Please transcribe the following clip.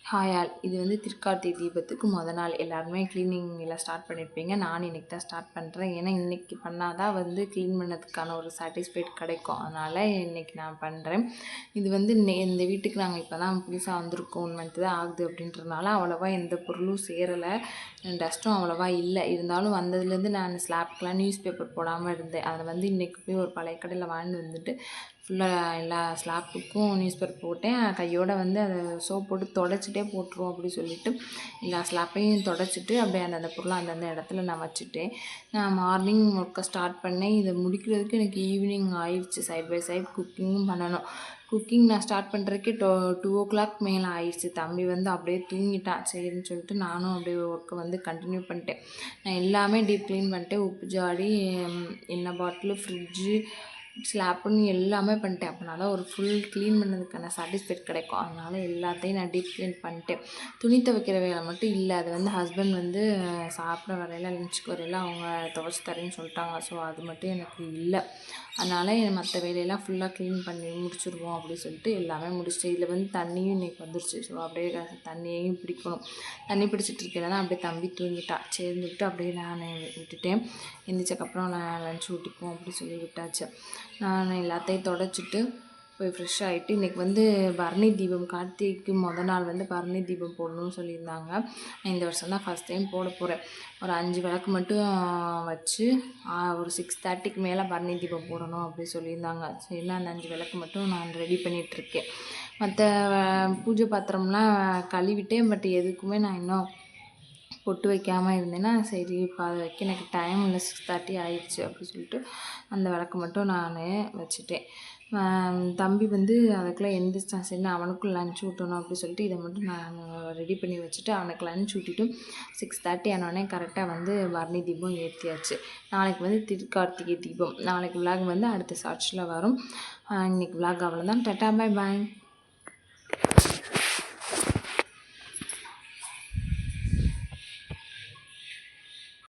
Hi all. இது வந்து திருக்கார்த்திகை தீபத்துக்கு நாள் எல்லாருமே க்ளீனிங் எல்லாம் ஸ்டார்ட் பண்ணியிருப்பீங்க. நானும் இன்றைக்கி தான் ஸ்டார்ட் பண்ணுறேன். ஏன்னா இன்றைக்கி பண்ணால் தான் வந்து க்ளீன் பண்ணதுக்கான ஒரு சாட்டிஸ்ஃபைட் கிடைக்கும். அதனால் இன்றைக்கி நான் பண்ணுறேன். இது வந்து இந்த வீட்டுக்கு நாங்கள் இப்போ தான் புதுசாக வந்திருக்கோம், 1 மந்த் தான் ஆகுது அப்படின்றனால அவ்வளோவா எந்த பொருளும் சேரலை, டஸ்ட்டும் அவ்வளோவா இல்லை. இருந்தாலும் வந்ததுலேருந்து நான் ஸ்லாப்க்கெலாம் நியூஸ் பேப்பர் போடாமல் இருந்தேன். அதை வந்து இன்றைக்கி போய் ஒரு பழைய கடையில் வாங்கிட்டு வந்துட்டு ஃபுல்லாக எல்லா ஸ்லாப்புக்கும் நியூஸ் பேப்பர் போட்டேன். கையோடு வந்து அதை சோப் போட்டு தொடச்சிட்டே போட்டுருவோம் அப்படி சொல்லிவிட்டு எல்லா ஸ்லாப்பையும் தொடச்சிட்டு அப்படியே அந்தந்த பொருளை அந்தந்த இடத்துல நான் வச்சுட்டேன். நான் மார்னிங் ஒர்க்கை ஸ்டார்ட் பண்ணேன். இதை முடிக்கிறதுக்கு எனக்கு ஈவினிங் ஆயிடுச்சு. சைட் பை சைட் குக்கிங்கும் பண்ணணும். குக்கிங் நான் ஸ்டார்ட் பண்ணுறதுக்கே 2 o'clock மேலே ஆயிடுச்சு. தம்பி வந்து அப்படியே தூங்கிட்டான். சரின்னு சொல்லிட்டு நானும் அப்படியே ஒர்க்கை வந்து கண்டினியூ பண்ணிட்டேன். நான் எல்லாமே டீப் க்ளீன் பண்ணிட்டேன். உப்பு ஜாடி, எண்ணெய் பாட்டிலு, ஃப்ரிட்ஜு, ஸ்லாப்புன்னு எல்லாமே பண்ணிட்டேன். அப்போ நான் தான் ஒரு ஃபுல் க்ளீன் பண்ணதுக்கான சாட்டிஸ்ஃபைட் கிடைக்கும். அதனால் எல்லாத்தையும் நான் டீப் க்ளீன் பண்ணிட்டேன். துணி துவைக்கிற வேலை மட்டும் இல்லை. அது வந்து ஹஸ்பண்ட் வந்து சாப்பிட வரையில் லஞ்சுக்கு வரையில் அவங்க துவைச்சி தரேன்னு சொல்லிட்டாங்க. ஸோ அது மட்டும் எனக்கு இல்லை. அதனால் மற்ற வேலையெல்லாம் ஃபுல்லாக க்ளீன் பண்ணி முடிச்சுடுவோம் அப்படின்னு சொல்லிட்டு எல்லாமே முடிச்சிட்டு, இதில் வந்து தண்ணியும் இன்றைக்கி வந்துருச்சு. ஸோ அப்படியே தண்ணியையும் பிடிக்கணும். தண்ணி பிடிச்சிட்டு இருக்கேன்னா அப்படியே தம்பி தூங்கிட்டா. சேர்ந்துட்டு அப்படியே நான் விட்டுட்டேன். எந்திரிச்சக்கப்புறம் நான் லஞ்ச் ஊட்டிப்போம் அப்படி சொல்லி விட்டாச்சு. நான் எல்லாத்தையும் தொடச்சிட்டு போய் ஃப்ரெஷ் ஆகிட்டு இன்றைக்கி வந்து பரணி தீபம், கார்த்திகைக்கு நாள் வந்து பரணி தீபம் போடணும்னு சொல்லியிருந்தாங்க. இந்த வருஷம் தான் ஃபஸ்ட் டைம் போட போகிறேன். ஒரு 5 விளக்கு மட்டும் வச்சு ஒரு 6:30க்கு மேலே பரணி தீபம் போடணும் அப்படி சொல்லியிருந்தாங்க. சரினா அந்த 5 விளக்கு மட்டும் நான் ரெடி பண்ணிகிட்ருக்கேன். மற்ற பூஜை பாத்திரம்லாம் கழுவிட்டேன். பட் எதுக்குமே நான் இன்னும் பொட்டு வைக்காமல் இருந்தேன்னா சரி இப்போ அதை வைக்க எனக்கு டைம் இல்லை, 6:30 ஆயிடுச்சு அப்படி சொல்லிட்டு அந்த விளக்கு மட்டும் நான் வச்சுட்டேன். தம்பி வந்து அதுக்குள்ளே எந்திரிச்சான். சரி நான் அவனுக்கும் லன்ச் ஊட்டணும் அப்படி சொல்லிட்டு இதை மட்டும் நான் ரெடி பண்ணி வச்சுட்டு அவனுக்கு லன்ச் ஊட்டிட்டு 6:30 ஆனோடனே கரெக்டாக வந்து பரணி தீபம் ஏற்றியாச்சு. நாளைக்கு வந்து திருக்கார்த்திகை தீபம். நாளைக்கு விலாக் வந்து அடுத்த ஷார்ட்ஸில் வரும். இன்றைக்கி விலாக் அவ்வளோதான். Tata, bye bye.